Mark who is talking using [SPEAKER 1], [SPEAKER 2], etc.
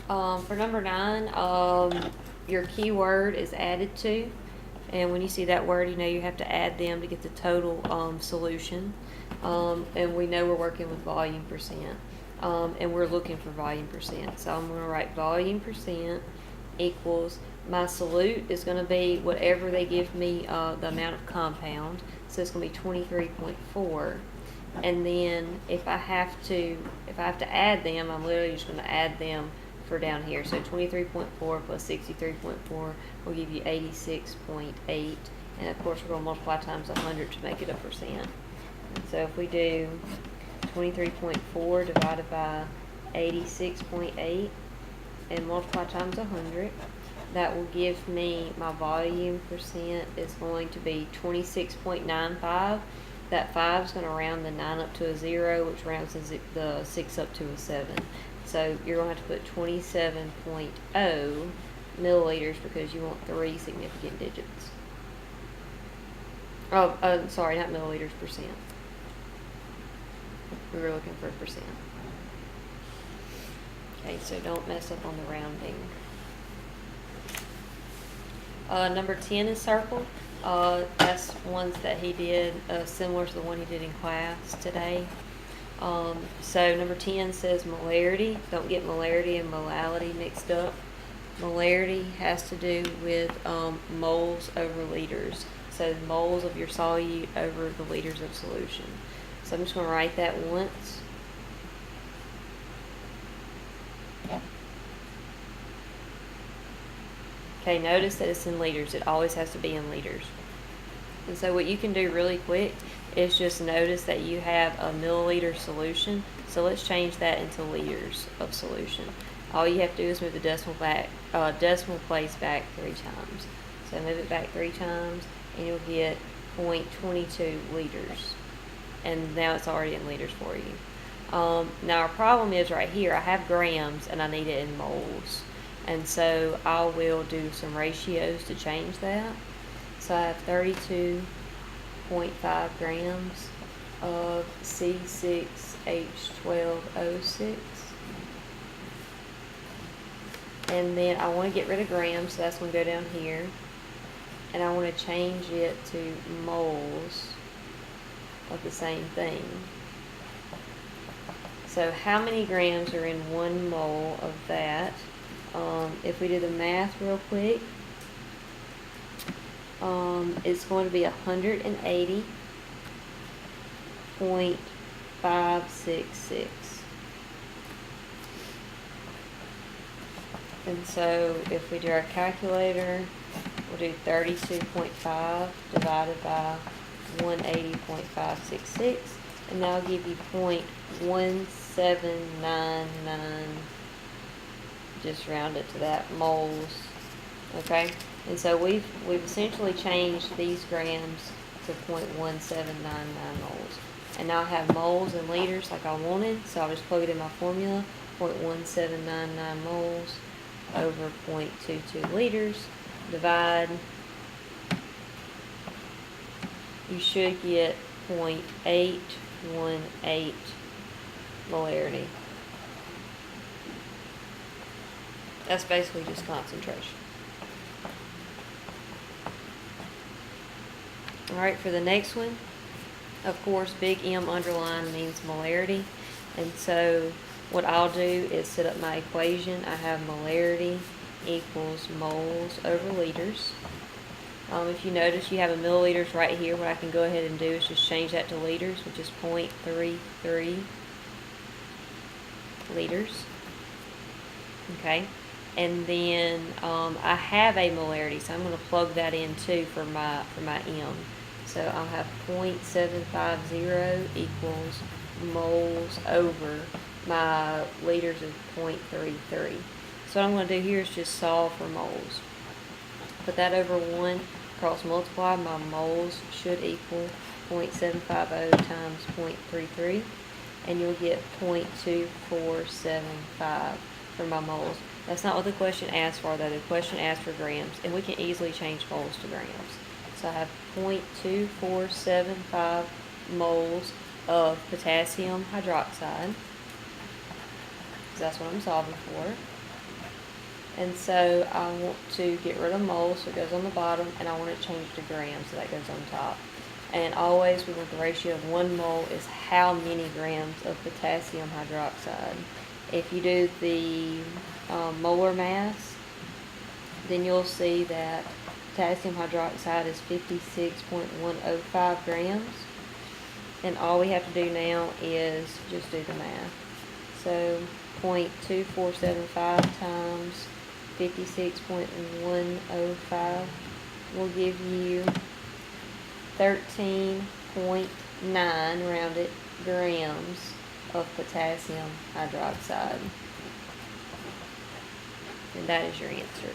[SPEAKER 1] For number 9, your keyword is added to. And when you see that word, you know you have to add them to get the total solution. And we know we're working with volume percent. And we're looking for volume percent. So I'm going to write volume percent equals, my solute is going to be whatever they give me the amount of compound. So it's going to be 23.4. And then if I have to add them, I'm literally just going to add them for down here. So 23.4 plus 63.4 will give you 86.8. And of course we're going to multiply times 100 to make it a percent. And so if we do 23.4 divided by 86.8 and multiply times 100, that will give me my volume percent is going to be 26.95. That 5 is going to round the 9 up to a 0, which rounds the 6 up to a 7. So you're going to have to put 27.0 milliliters because you want 3 significant digits. Oh, sorry, not milliliters, percent. We were looking for a percent. Okay, so don't mess up on the rounding. Number 10 is circled. That's ones that he did similar to the one he did in class today. So number 10 says molarity. Don't get molarity and molality mixed up. Molarity has to do with moles over liters. So moles of your solute over the liters of solution. So I'm just going to write that once. Okay, notice that it's in liters. It always has to be in liters. And so what you can do really quick is just notice that you have a milliliter solution. So let's change that into liters of solution. All you have to do is move the decimal place back 3 times. So move it back 3 times and you'll get 0.22 liters. And now it's already in liters for you. Now our problem is right here, I have grams and I need it in moles. And so I will do some ratios to change that. So I have 32.5 grams of C6H12O6. And then I want to get rid of grams, so that's going to go down here. And I want to change it to moles of the same thing. So how many grams are in 1 mole of that? If we do the math real quick, it's going to be 180.566. And so if we do our calculator, we'll do 32.5 divided by 180.566, and that'll give you 0.1799, just round it to that, moles. Okay, and so we've essentially changed these grams to 0.1799 moles. And now I have moles and liters like I wanted, so I'll just plug it in my formula. 0.1799 moles over 0.22 liters, divide. You should get 0.818 molarity. That's basically just concentration. Alright, for the next one, of course, big M underline means molarity. And so what I'll do is set up my equation. I have molarity equals moles over liters. If you notice, you have a milliliters right here. What I can go ahead and do is just change that to liters, which is 0.33 liters. Okay. And then I have a molarity, so I'm going to plug that in too for my M. So I'll have 0.750 equals moles over my liters of 0.33. So what I'm going to do here is just solve for moles. Put that over 1, cross multiply, my moles should equal 0.750 times 0.33, and you'll get 0.2475 for my moles. That's not what the question asked for, though. The question asked for grams, and we can easily change moles to grams. So I have 0.2475 moles of potassium hydroxide, because that's what I'm solving for. And so I want to get rid of mole, so it goes on the bottom, and I want to change to grams, so that goes on top. And always we want the ratio of 1 mole is how many grams of potassium hydroxide. If you do the molar mass, then you'll see that potassium hydroxide is 56.105 grams. And all we have to do now is just do the math. So 0.2475 times 56.105 will give you 13.9 rounded grams of potassium hydroxide. And that is your answer.